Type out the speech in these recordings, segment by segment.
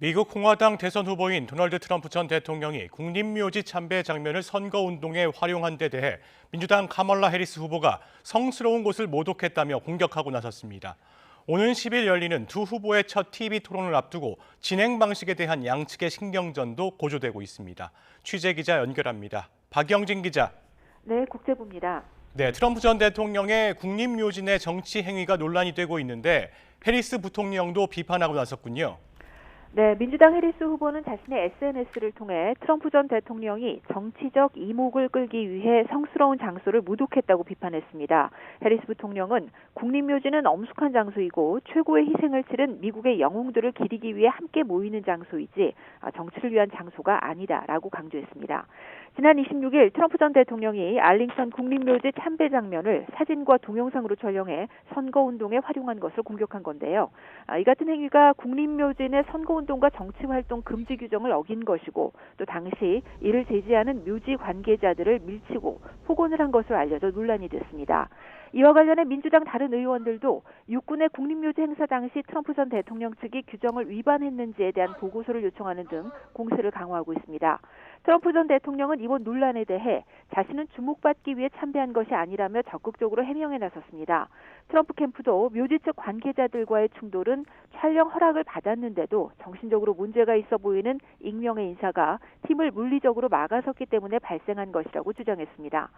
미국 공화당 대선 후보인 도널드 트럼프 전 대통령이 국립묘지 참배 장면을 선거운동에 활용한 데 대해 민주당 카멀라 해리스 후보가 성스러운 곳을 모독했다며 공격하고 나섰습니다. 오는 10일 열리는 두 후보의 첫 TV 토론을 앞두고 진행 방식에 대한 양측의 신경전도 고조되고 있습니다. 취재기자 연결합니다. 박영진 기자. 네, 국제부입니다. 네, 트럼프 전 대통령의 국립묘지 내 정치 행위가 논란이 되고 있는데 해리스 부통령도 비판하고 나섰군요. 네, 민주당 해리스 후보는 자신의 SNS를 통해 트럼프 전 대통령이 정치적 이목을 끌기 위해 성스러운 장소를 모독했다고 비판했습니다. 해리스 부통령은 국립묘지는 엄숙한 장소이고 최고의 희생을 치른 미국의 영웅들을 기리기 위해 함께 모이는 장소이지 정치를 위한 장소가 아니다라고 강조했습니다. 지난 26일 트럼프 전 대통령이 알링턴 국립묘지 참배 장면을 사진과 동영상으로 촬영해 선거운동에 활용한 것을 공격한 건데요. 이 같은 행위가 국립묘지 내 선거운동과 정치활동 금지 규정을 어긴 것이고 또 당시 이를 제지하는 묘지 관계자들을 밀치고 폭언을 한 것으로 알려져 논란이 됐습니다. 이와 관련해 민주당 다른 의원들도 육군의 국립묘지 행사 당시 트럼프 전 대통령 측이 규정을 위반했는지에 대한 보고서를 요청하는 등 공세를 강화하고 있습니다. 트럼프 전 대통령은 이번 논란에 대해 자신은 주목받기 위해 참배한 것이 아니라며 적극적으로 해명에 나섰습니다. 트럼프 캠프도 묘지 측 관계자들과의 충돌은 촬영 허락을 받았는데도 정신적으로 문제가 있어 보이는 익명의 인사가 팀을 물리적으로 막아섰기 때문에 발생한 것이라고 주장했습니다.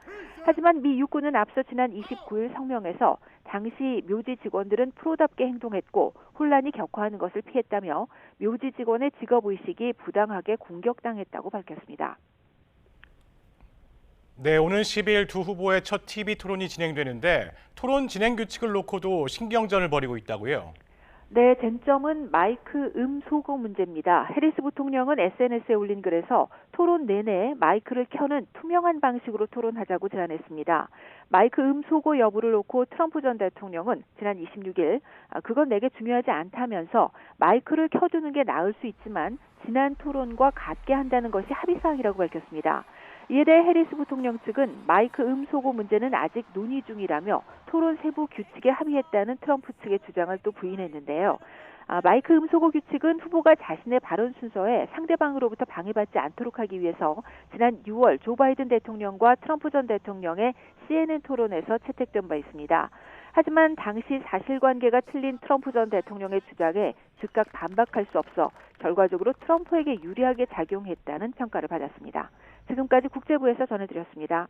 하지만 미 육군은 앞서 지난 29일 성명에서 당시 묘지 직원들은 프로답게 행동했고 혼란이 격화하는 것을 피했다며 묘지 직원의 직업의식이 부당하게 공격당했다고 밝혔습니다. 네, 오는 10일 두 후보의 첫 TV 토론이 진행되는데 토론 진행 규칙을 놓고도 신경전을 벌이고 있다고요? 네, 쟁점은 마이크 소거 문제입니다. 해리스 부통령은 SNS에 올린 글에서 토론 내내 마이크를 켜는 투명한 방식으로 토론하자고 제안했습니다. 마이크 소거 여부를 놓고 트럼프 전 대통령은 지난 26일 그건 내게 중요하지 않다면서 마이크를 켜두는 게 나을 수 있지만 지난 토론과 같게 한다는 것이 합의사항이라고 밝혔습니다. 이에 대해 해리스 부통령 측은 마이크 소거 문제는 아직 논의 중이라며 토론 세부 규칙에 합의했다는 트럼프 측의 주장을 또 부인했는데요. 마이크 소거 규칙은 후보가 자신의 발언 순서에 상대방으로부터 방해받지 않도록 하기 위해서 지난 6월 조 바이든 대통령과 트럼프 전 대통령의 CNN 토론에서 채택된 바 있습니다. 하지만 당시 사실관계가 틀린 트럼프 전 대통령의 주장에 즉각 반박할 수 없어 결과적으로 트럼프에게 유리하게 작용했다는 평가를 받았습니다. 지금까지 국제부에서 전해드렸습니다.